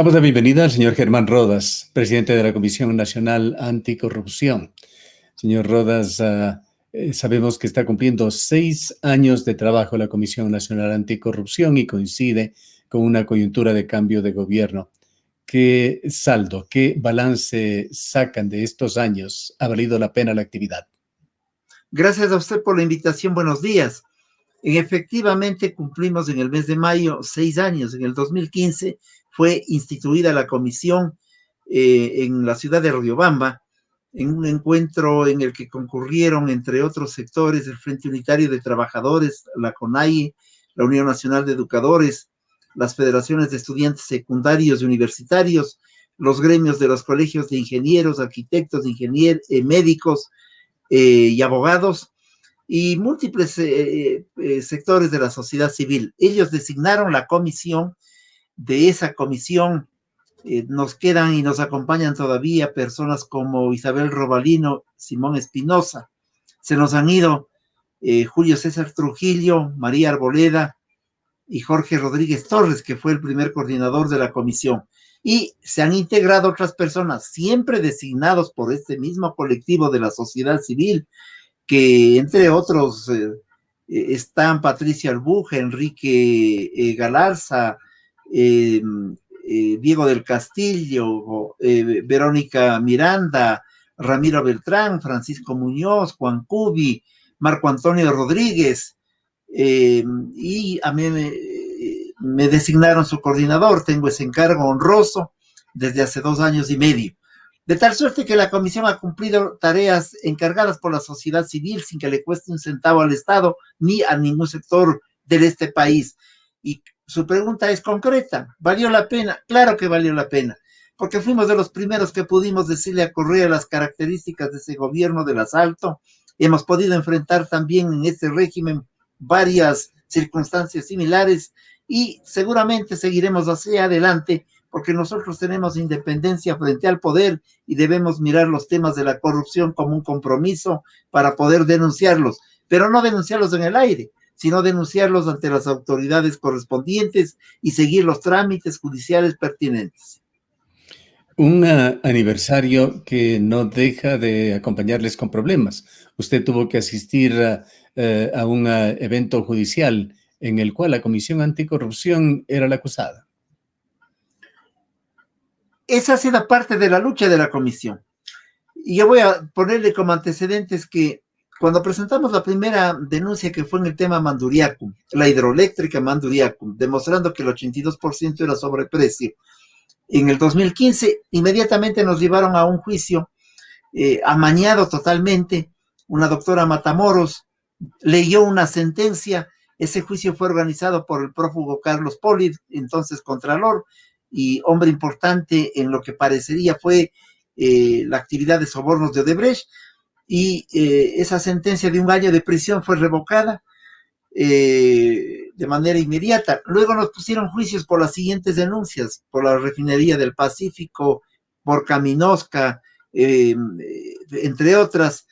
Damos la bienvenida al señor Germán Rodas, presidente de la Comisión Nacional Anticorrupción. Señor Rodas, sabemos que está cumpliendo 6 años de trabajo la Comisión Nacional Anticorrupción y coincide con una coyuntura de cambio de gobierno. ¿Qué saldo, qué balance sacan de estos años? ¿Ha valido la pena la actividad? Gracias a usted por la invitación. Buenos días. Efectivamente, cumplimos en el mes de mayo 6 años. En el 2015 fue instituida la comisión en la ciudad de Riobamba, en un encuentro en el que concurrieron, entre otros sectores, el Frente Unitario de Trabajadores, la CONAIE, la Unión Nacional de Educadores, las federaciones de estudiantes secundarios y universitarios, los gremios de los colegios de ingenieros, arquitectos, médicos y abogados, y múltiples sectores de la sociedad civil. Ellos designaron la comisión. De esa comisión nos quedan y nos acompañan todavía personas como Isabel Robalino, Simón Espinosa. Se nos han ido Julio César Trujillo, María Arboleda y Jorge Rodríguez Torres, que fue el primer coordinador de la comisión. Y se han integrado otras personas, siempre designados por este mismo colectivo de la sociedad civil, que entre otros están Patricia Albuja, Enrique Galarza, Diego del Castillo, Verónica Miranda, Ramiro Beltrán, Francisco Muñoz, Juan Cubi, Marco Antonio Rodríguez, y a mí me designaron su coordinador. Tengo ese encargo honroso desde hace 2 años y medio. De tal suerte que la comisión ha cumplido tareas encargadas por la sociedad civil sin que le cueste un centavo al Estado ni a ningún sector de este país. Y su pregunta es concreta: ¿valió la pena? Claro que valió la pena, porque fuimos de los primeros que pudimos decirle a Correa las características de ese gobierno del asalto. Hemos podido enfrentar también en este régimen varias circunstancias similares y seguramente seguiremos hacia adelante, porque nosotros tenemos independencia frente al poder y debemos mirar los temas de la corrupción como un compromiso para poder denunciarlos, pero no denunciarlos en el aire, sino denunciarlos ante las autoridades correspondientes y seguir los trámites judiciales pertinentes. Un aniversario que no deja de acompañarles con problemas. Usted tuvo que asistir a un evento judicial en el cual la Comisión Anticorrupción era la acusada. Esa ha sido parte de la lucha de la comisión. Y yo voy a ponerle como antecedentes que cuando presentamos la primera denuncia, que fue en el tema Manduriacu, la hidroeléctrica Manduriacu, demostrando que el 82% era sobreprecio, en el 2015 inmediatamente nos llevaron a un juicio amañado totalmente. Una doctora Matamoros leyó una sentencia. Ese juicio fue organizado por el prófugo Carlos Poli, entonces contralor y hombre importante en lo que parecería fue la actividad de sobornos de Odebrecht, y esa sentencia de 1 año de prisión fue revocada de manera inmediata. Luego nos pusieron juicios por las siguientes denuncias: por la refinería del Pacífico, por Caminosca, entre otras,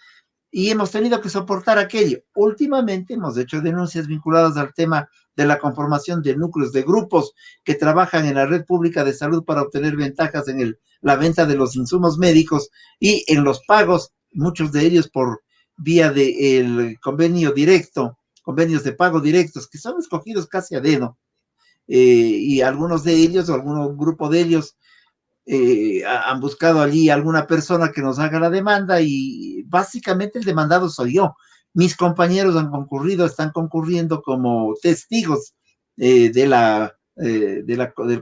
y hemos tenido que soportar aquello. Últimamente hemos hecho denuncias vinculadas al tema de la conformación de núcleos, de grupos que trabajan en la red pública de salud para obtener ventajas en la venta de los insumos médicos y en los pagos, muchos de ellos por vía del convenio directo, convenios de pago directos, que son escogidos casi a dedo, y algunos de ellos, o algún grupo de ellos, han buscado allí alguna persona que nos haga la demanda, y básicamente el demandado soy yo. Mis compañeros han concurrido, están concurriendo como testigos del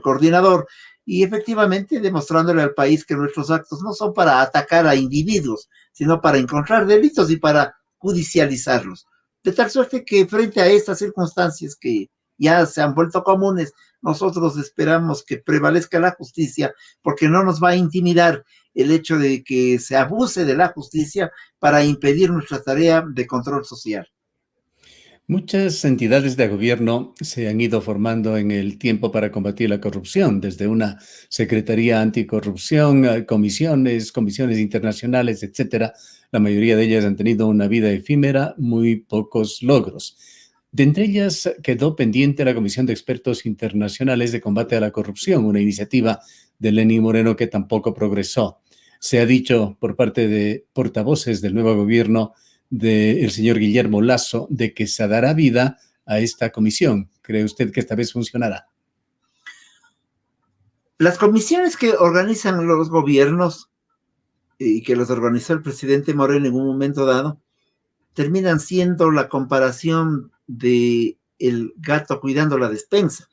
coordinador, y efectivamente demostrándole al país que nuestros actos no son para atacar a individuos, sino para encontrar delitos y para judicializarlos. De tal suerte que frente a estas circunstancias que ya se han vuelto comunes, nosotros esperamos que prevalezca la justicia, porque no nos va a intimidar el hecho de que se abuse de la justicia para impedir nuestra tarea de control social. Muchas entidades de gobierno se han ido formando en el tiempo para combatir la corrupción, desde una Secretaría Anticorrupción, comisiones internacionales, etcétera. La mayoría de ellas han tenido una vida efímera, muy pocos logros. De entre ellas quedó pendiente la Comisión de Expertos Internacionales de Combate a la Corrupción, una iniciativa de Lenín Moreno que tampoco progresó. Se ha dicho por parte de portavoces del nuevo gobierno del señor Guillermo Lasso de que se dará vida a esta comisión. ¿Cree usted que esta vez funcionará? Las comisiones que organizan los gobiernos y que los organizó el presidente Moreno en un momento dado, terminan siendo la comparación de el gato cuidando la despensa.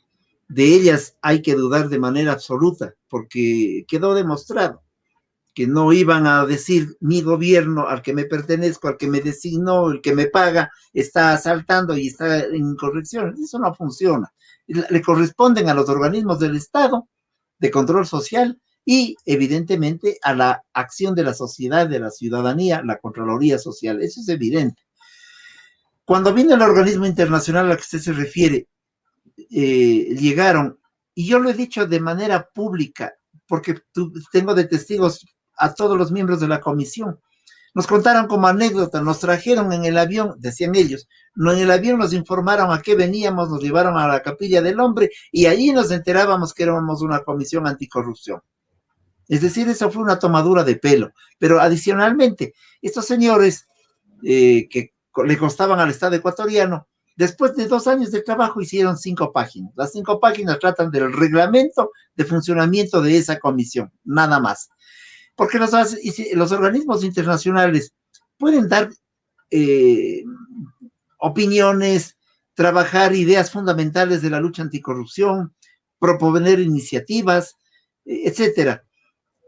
De ellas hay que dudar de manera absoluta, porque quedó demostrado que no iban a decir mi gobierno al que me pertenezco, al que me designó, el que me paga, está asaltando y está en incorrección. Eso no funciona. Le corresponden a los organismos del Estado de control social y evidentemente a la acción de la sociedad, de la ciudadanía, la Contraloría Social. Eso es evidente. Cuando vino el organismo internacional al que usted se refiere, llegaron, y yo lo he dicho de manera pública, porque tengo de testigos a todos los miembros de la comisión. Nos contaron como anécdota, nos trajeron en el avión, decían ellos, no, en el avión nos informaron a qué veníamos, nos llevaron a la Capilla del Hombre y allí nos enterábamos que éramos una comisión anticorrupción. Es decir, eso fue una tomadura de pelo. Pero adicionalmente, estos señores que le costaban al Estado ecuatoriano, después de 2 años de trabajo hicieron 5 páginas. Las 5 páginas tratan del reglamento de funcionamiento de esa comisión, nada más. Porque los organismos internacionales pueden dar opiniones, trabajar ideas fundamentales de la lucha anticorrupción, proponer iniciativas, etcétera.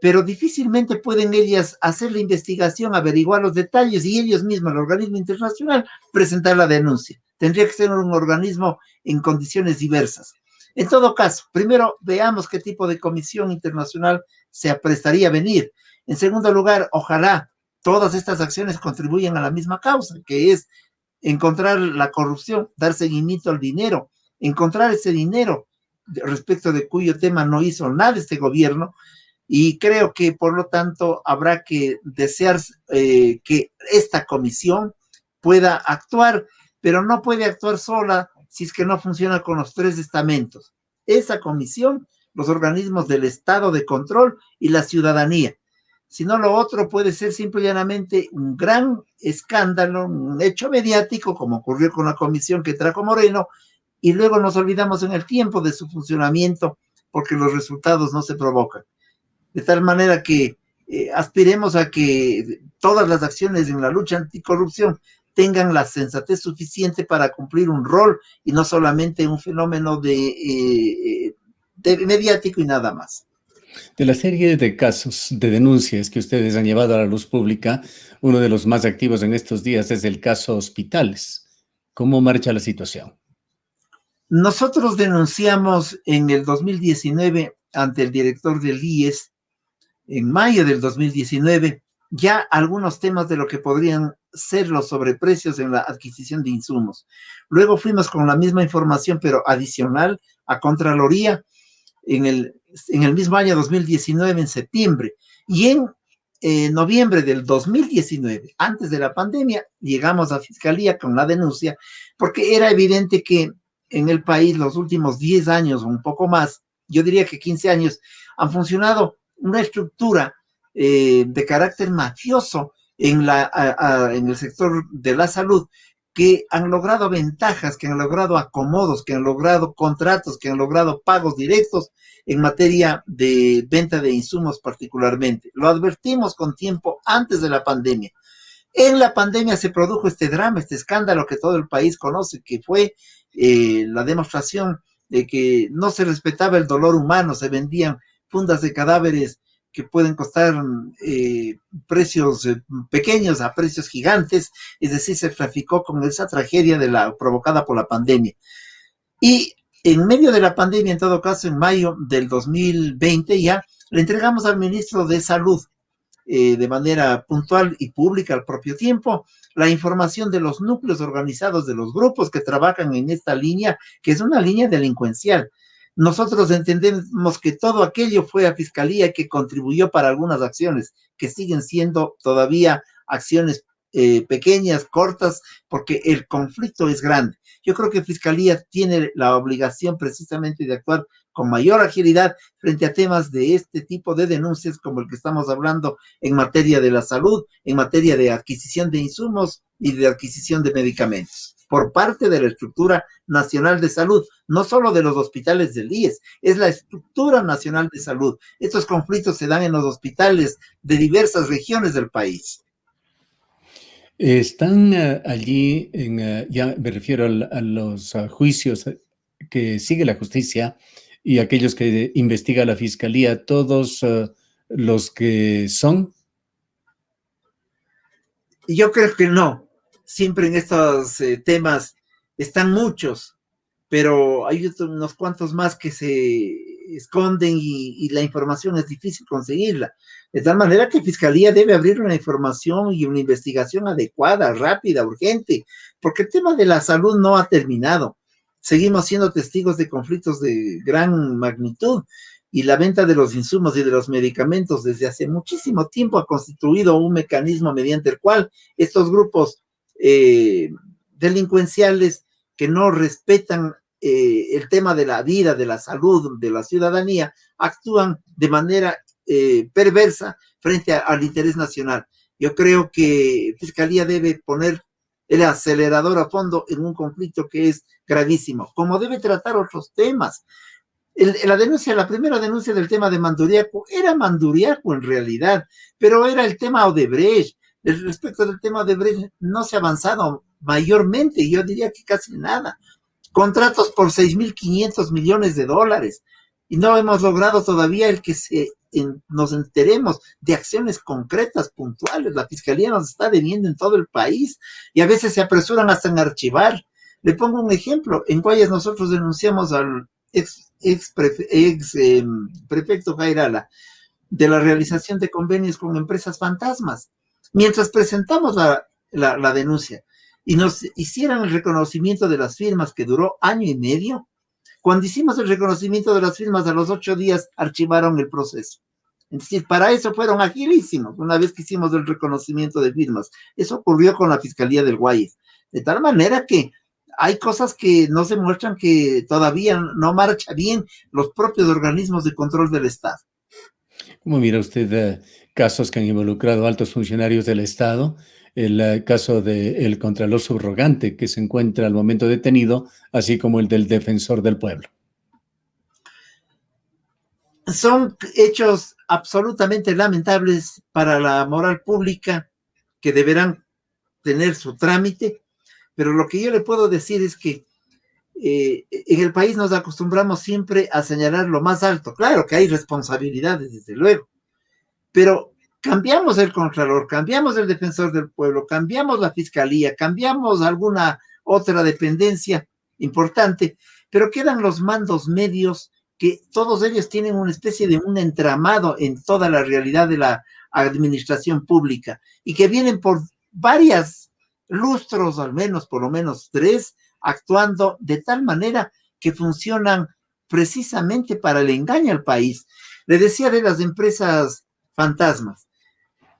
Pero difícilmente pueden ellas hacer la investigación, averiguar los detalles y ellos mismos, el organismo internacional, presentar la denuncia. Tendría que ser un organismo en condiciones diversas. En todo caso, primero veamos qué tipo de comisión internacional se aprestaría a venir. En segundo lugar, ojalá todas estas acciones contribuyan a la misma causa, que es encontrar la corrupción, dar seguimiento al dinero, encontrar ese dinero respecto de cuyo tema no hizo nada este gobierno. Y creo que, por lo tanto, habrá que desear que esta comisión pueda actuar, pero no puede actuar sola si es que no funciona con los 3 estamentos. Esa comisión, los organismos del Estado de control y la ciudadanía. Si no, lo otro puede ser simple y llanamente un gran escándalo, un hecho mediático, como ocurrió con la comisión que trajo Moreno, y luego nos olvidamos en el tiempo de su funcionamiento porque los resultados no se provocan. De tal manera que aspiremos a que todas las acciones en la lucha anticorrupción tengan la sensatez suficiente para cumplir un rol y no solamente un fenómeno de mediático y nada más. De la serie de casos de denuncias que ustedes han llevado a la luz pública, uno de los más activos en estos días es el caso Hospitales. ¿Cómo marcha la situación? Nosotros denunciamos en el 2019 ante el director del IES, en mayo del 2019, ya algunos temas de lo que podrían ser los sobreprecios en la adquisición de insumos. Luego fuimos con la misma información, pero adicional a Contraloría en el mismo año 2019, en septiembre. Y en noviembre del 2019, antes de la pandemia, llegamos a Fiscalía con la denuncia, porque era evidente que en el país los últimos 10 años o un poco más, yo diría que 15 años, han funcionado una estructura de carácter mafioso en el sector de la salud, que han logrado ventajas, que han logrado acomodos, que han logrado contratos, que han logrado pagos directos en materia de venta de insumos particularmente. Lo advertimos con tiempo antes de la pandemia. En la pandemia se produjo este drama, este escándalo que todo el país conoce, que fue la demostración de que no se respetaba el dolor humano, se vendían fundas de cadáveres que pueden costar precios pequeños a precios gigantes, es decir, se traficó con esa tragedia provocada por la pandemia. Y en medio de la pandemia, en todo caso, en mayo del 2020 ya, le entregamos al ministro de Salud de manera puntual y pública al propio tiempo la información de los núcleos organizados, de los grupos que trabajan en esta línea, que es una línea delincuencial. Nosotros entendemos que todo aquello fue a Fiscalía que contribuyó para algunas acciones que siguen siendo todavía acciones pequeñas, cortas, porque el conflicto es grande. Yo creo que Fiscalía tiene la obligación precisamente de actuar con mayor agilidad frente a temas de este tipo de denuncias como el que estamos hablando en materia de la salud, en materia de adquisición de insumos y de adquisición de medicamentos por parte de la estructura nacional de salud, no solo de los hospitales del IES, es la estructura nacional de salud. Estos conflictos se dan en los hospitales de diversas regiones del país. Están allí, ya me refiero a los juicios que sigue la justicia y aquellos que investiga la fiscalía, todos los que son. Yo creo que no. Siempre en estos temas están muchos, pero hay unos cuantos más que se esconden y la información es difícil conseguirla. De tal manera que Fiscalía debe abrir una información y una investigación adecuada, rápida, urgente, porque el tema de la salud no ha terminado. Seguimos siendo testigos de conflictos de gran magnitud y la venta de los insumos y de los medicamentos desde hace muchísimo tiempo ha constituido un mecanismo mediante el cual estos grupos delincuenciales que no respetan el tema de la vida, de la salud, de la ciudadanía, actúan de manera perversa frente al interés nacional. Yo creo que Fiscalía debe poner el acelerador a fondo en un conflicto que es gravísimo, como debe tratar otros temas. La primera denuncia del tema de Manduriaco era Manduriaco en realidad, pero era el tema Odebrecht. Respecto del tema Odebrecht no se ha avanzado mayormente, yo diría que casi nada. Contratos por 6.500 millones de dólares y no hemos logrado todavía el que nos enteremos de acciones concretas, puntuales. La Fiscalía nos está debiendo en todo el país y a veces se apresuran hasta en archivar. Le pongo un ejemplo. En Guayas nosotros denunciamos al prefecto Jairala de la realización de convenios con empresas fantasmas. Mientras presentamos la denuncia y nos hicieran el reconocimiento de las firmas que duró año y medio, cuando hicimos el reconocimiento de las firmas a los 8 días archivaron el proceso. Es decir, para eso fueron agilísimos una vez que hicimos el reconocimiento de firmas. Eso ocurrió con la Fiscalía del Guayas. De tal manera que hay cosas que no se muestran que todavía no marcha bien los propios organismos de control del Estado. ¿Cómo mira usted casos que han involucrado a altos funcionarios del Estado? El caso del contralor subrogante que se encuentra al momento detenido, así como el del defensor del pueblo. Son hechos absolutamente lamentables para la moral pública que deberán tener su trámite, pero lo que yo le puedo decir es que en el país nos acostumbramos siempre a señalar lo más alto. Claro que hay responsabilidades, desde luego, pero cambiamos el Contralor, cambiamos el Defensor del Pueblo, cambiamos la Fiscalía, cambiamos alguna otra dependencia importante, pero quedan los mandos medios que todos ellos tienen una especie de un entramado en toda la realidad de la administración pública y que vienen por varias lustros, al menos, por lo menos 3, actuando de tal manera que funcionan precisamente para el engaño al país. Le decía de las empresas fantasmas.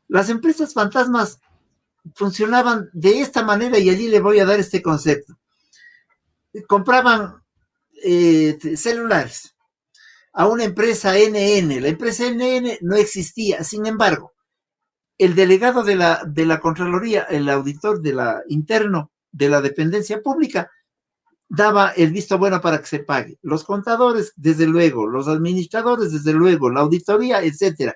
Las empresas fantasmas funcionaban de esta manera y allí le voy a dar este concepto. Compraban celulares a una empresa NN. La empresa NN no existía. Sin embargo, el delegado de la Contraloría, el auditor interno de la dependencia pública, daba el visto bueno para que se pague. Los contadores, desde luego, los administradores, desde luego, la auditoría, etcétera.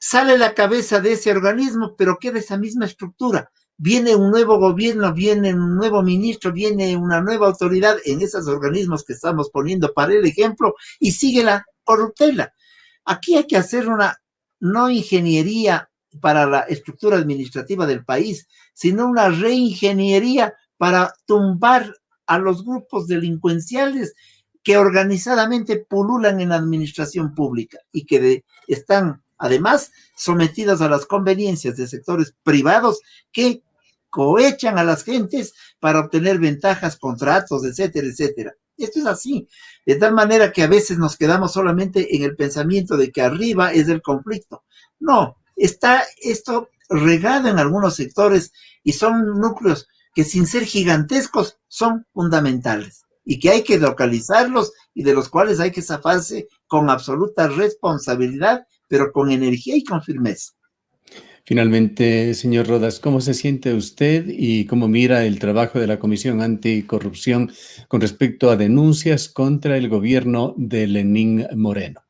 Sale la cabeza de ese organismo, pero queda esa misma estructura. Viene un nuevo gobierno, viene un nuevo ministro, viene una nueva autoridad en esos organismos que estamos poniendo para el ejemplo y sigue la corruptela. Aquí hay que hacer una no ingeniería para la estructura administrativa del país, sino una reingeniería para tumbar a los grupos delincuenciales que organizadamente pululan en la administración pública y que están además sometidas a las conveniencias de sectores privados que cohechan a las gentes para obtener ventajas, contratos, etcétera, etcétera. Esto es así, de tal manera que a veces nos quedamos solamente en el pensamiento de que arriba es el conflicto. No, está esto regado en algunos sectores y son núcleos que sin ser gigantescos son fundamentales y que hay que localizarlos y de los cuales hay que zafarse con absoluta responsabilidad, pero con energía y con firmeza. Finalmente, señor Rodas, ¿cómo se siente usted y cómo mira el trabajo de la Comisión Anticorrupción con respecto a denuncias contra el gobierno de Lenín Moreno?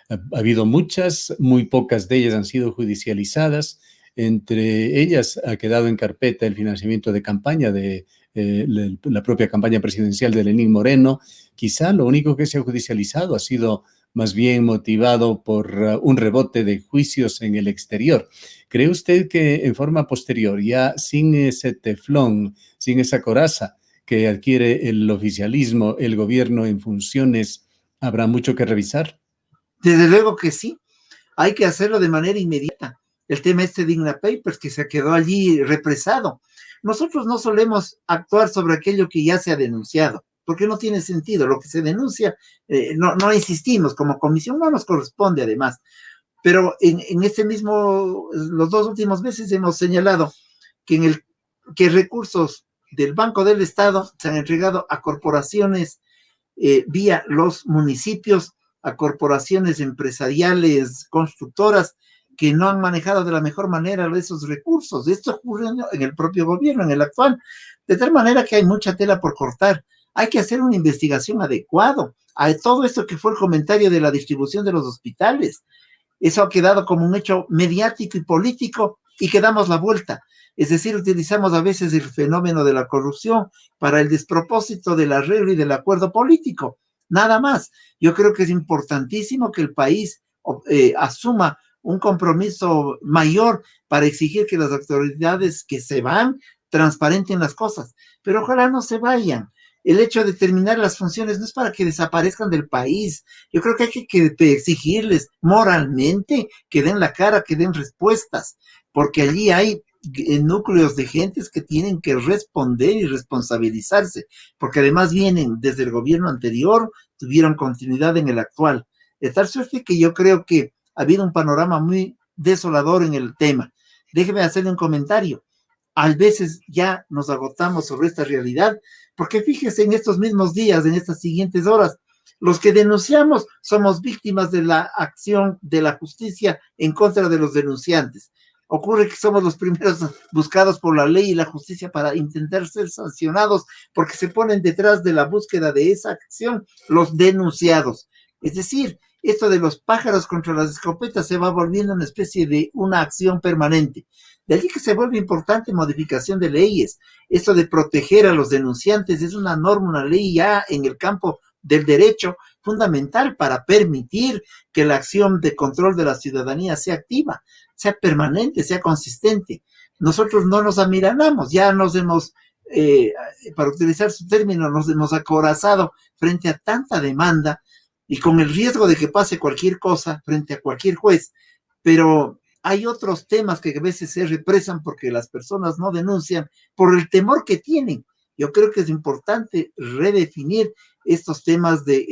Ha habido muchas, muy pocas de ellas han sido judicializadas. Entre ellas ha quedado en carpeta el financiamiento de campaña de la propia campaña presidencial de Lenín Moreno. Quizá lo único que se ha judicializado ha sido más bien motivado por un rebote de juicios en el exterior. ¿Cree usted que en forma posterior, ya sin ese teflón, sin esa coraza que adquiere el oficialismo, el gobierno en funciones, habrá mucho que revisar? Desde luego que sí, hay que hacerlo de manera inmediata. El tema este de Digna Papers que se quedó allí represado. Nosotros no solemos actuar sobre aquello que ya se ha denunciado, porque no tiene sentido. Lo que se denuncia, no insistimos, como comisión no nos corresponde además. Pero en este mismo, los 2 últimos meses hemos señalado que recursos del Banco del Estado se han entregado a corporaciones vía los municipios, a corporaciones empresariales, constructoras, que no han manejado de la mejor manera esos recursos. Esto ocurre en el propio gobierno, en el actual, de tal manera que hay mucha tela por cortar. Hay que hacer una investigación adecuada a todo esto que fue el comentario de la distribución de los hospitales. Eso ha quedado como un hecho mediático y político y que damos la vuelta. Es decir, utilizamos a veces el fenómeno de la corrupción para el despropósito del arreglo y del acuerdo político. Nada más. Yo creo que es importantísimo que el país asuma un compromiso mayor para exigir que las autoridades que se van transparenten las cosas. Pero ojalá no se vayan. El hecho de terminar las funciones no es para que desaparezcan del país. Yo creo que hay que exigirles moralmente que den la cara, que den respuestas, porque allí hay núcleos de gentes que tienen que responder y responsabilizarse, porque además vienen desde el gobierno anterior, tuvieron continuidad en el actual. De tal suerte que yo creo que ha habido un panorama muy desolador en el tema. Déjeme hacerle un comentario. A veces ya nos agotamos sobre esta realidad, porque fíjese en estos mismos días, en estas siguientes horas, los que denunciamos somos víctimas de la acción de la justicia en contra de los denunciantes. Ocurre que somos los primeros buscados por la ley y la justicia para intentar ser sancionados porque se ponen detrás de la búsqueda de esa acción los denunciados. Es decir, esto de los pájaros contra las escopetas se va volviendo una especie de una acción permanente. De allí que se vuelve importante modificación de leyes. Esto de proteger a los denunciantes es una norma, una ley ya en el campo del derecho fundamental para permitir que la acción de control de la ciudadanía sea activa, sea permanente, sea consistente. Nosotros no nos amilanamos, ya nos hemos, para utilizar su término, nos hemos acorazado frente a tanta demanda y con el riesgo de que pase cualquier cosa frente a cualquier juez, pero hay otros temas que a veces se represan porque las personas no denuncian por el temor que tienen. Yo creo que es importante redefinir estos temas de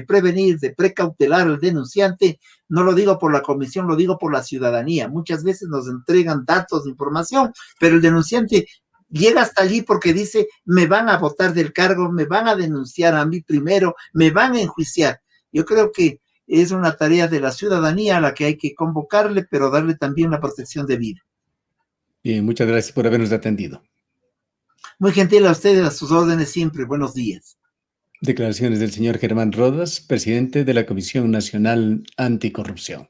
prevenir, de precautelar al denunciante. No lo digo por la comisión, lo digo por la ciudadanía. Muchas veces nos entregan datos de información, pero el denunciante llega hasta allí porque dice, me van a botar del cargo, me van a denunciar a mí primero, me van a enjuiciar. Yo creo que es una tarea de la ciudadanía a la que hay que convocarle, pero darle también la protección debida. Bien, muchas gracias por habernos atendido. Muy gentil a ustedes, a sus órdenes siempre. Buenos días. Declaraciones del señor Germán Rodas, presidente de la Comisión Nacional Anticorrupción.